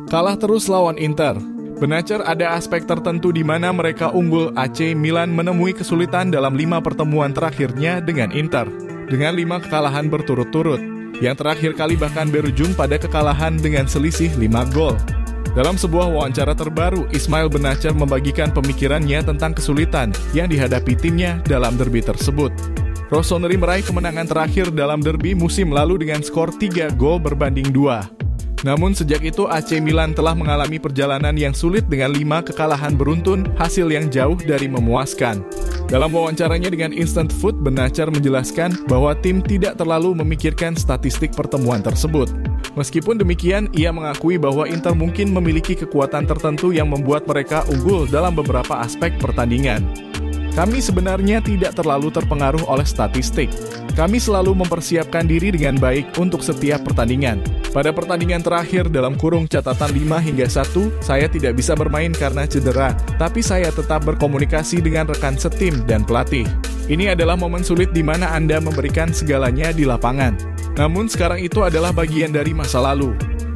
Kalah terus lawan Inter. Benacer ada aspek tertentu di mana mereka unggul. AC Milan menemui kesulitan dalam 5 pertemuan terakhirnya dengan Inter, dengan 5 kekalahan berturut-turut. Yang terakhir kali bahkan berujung pada kekalahan dengan selisih 5 gol. Dalam sebuah wawancara terbaru, Ismail Benacer membagikan pemikirannya tentang kesulitan yang dihadapi timnya dalam derby tersebut. Rossoneri meraih kemenangan terakhir dalam derby musim lalu dengan skor 3 gol berbanding 2. Namun sejak itu AC Milan telah mengalami perjalanan yang sulit dengan 5 kekalahan beruntun, hasil yang jauh dari memuaskan. Dalam wawancaranya dengan Instant Food, Benacer menjelaskan bahwa tim tidak terlalu memikirkan statistik pertemuan tersebut. Meskipun demikian, ia mengakui bahwa Inter mungkin memiliki kekuatan tertentu yang membuat mereka unggul dalam beberapa aspek pertandingan. Kami sebenarnya tidak terlalu terpengaruh oleh statistik. Kami selalu mempersiapkan diri dengan baik untuk setiap pertandingan. Pada pertandingan terakhir dalam kurung catatan 5-1, saya tidak bisa bermain karena cedera, tapi saya tetap berkomunikasi dengan rekan setim dan pelatih. Ini adalah momen sulit di mana Anda memberikan segalanya di lapangan. Namun sekarang itu adalah bagian dari masa lalu.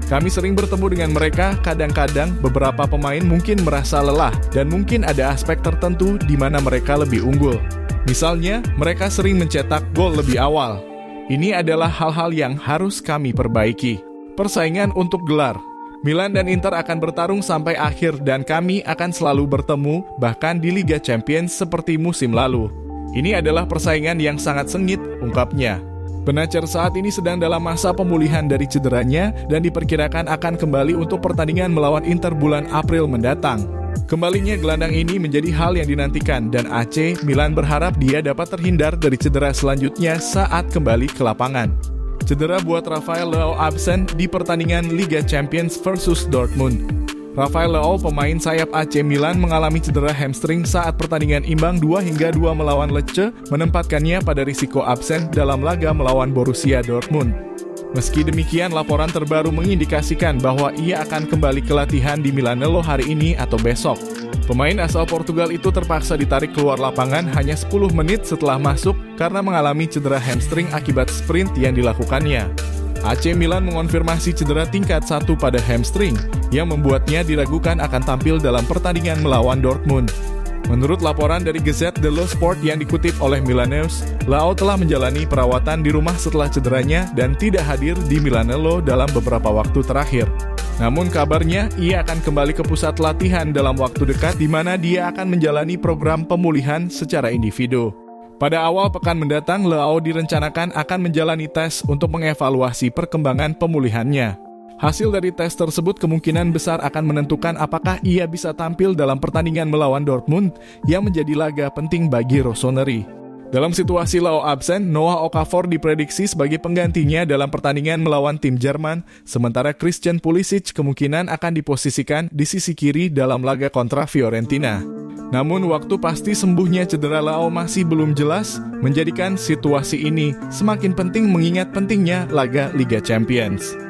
Kami sering bertemu dengan mereka, kadang-kadang beberapa pemain mungkin merasa lelah dan mungkin ada aspek tertentu di mana mereka lebih unggul. Misalnya, mereka sering mencetak gol lebih awal. Ini adalah hal-hal yang harus kami perbaiki. Persaingan untuk gelar. Milan dan Inter akan bertarung sampai akhir dan kami akan selalu bertemu, bahkan di Liga Champions seperti musim lalu. Ini adalah persaingan yang sangat sengit, ungkapnya. Benacer saat ini sedang dalam masa pemulihan dari cederanya dan diperkirakan akan kembali untuk pertandingan melawan Inter bulan April mendatang. Kembalinya gelandang ini menjadi hal yang dinantikan dan AC Milan berharap dia dapat terhindar dari cedera selanjutnya saat kembali ke lapangan. Cedera buat Rafael Leao absen di pertandingan Liga Champions versus Dortmund. Rafael Leao, pemain sayap AC Milan, mengalami cedera hamstring saat pertandingan imbang 2-2 melawan Lecce, menempatkannya pada risiko absen dalam laga melawan Borussia Dortmund. Meski demikian, laporan terbaru mengindikasikan bahwa ia akan kembali ke latihan di Milanello hari ini atau besok. Pemain asal Portugal itu terpaksa ditarik keluar lapangan hanya 10 menit setelah masuk karena mengalami cedera hamstring akibat sprint yang dilakukannya. AC Milan mengonfirmasi cedera tingkat 1 pada hamstring yang membuatnya diragukan akan tampil dalam pertandingan melawan Dortmund. Menurut laporan dari Gazette dello Sport yang dikutip oleh Milanews, Leao telah menjalani perawatan di rumah setelah cederanya dan tidak hadir di Milanello dalam beberapa waktu terakhir. Namun kabarnya ia akan kembali ke pusat latihan dalam waktu dekat di mana dia akan menjalani program pemulihan secara individu. Pada awal pekan mendatang, Leao direncanakan akan menjalani tes untuk mengevaluasi perkembangan pemulihannya. Hasil dari tes tersebut kemungkinan besar akan menentukan apakah ia bisa tampil dalam pertandingan melawan Dortmund yang menjadi laga penting bagi Rossoneri. Dalam situasi Leao absen, Noah Okafor diprediksi sebagai penggantinya dalam pertandingan melawan tim Jerman, sementara Christian Pulisic kemungkinan akan diposisikan di sisi kiri dalam laga kontra Fiorentina. Namun waktu pasti sembuhnya cedera Leao masih belum jelas, menjadikan situasi ini semakin penting mengingat pentingnya laga Liga Champions.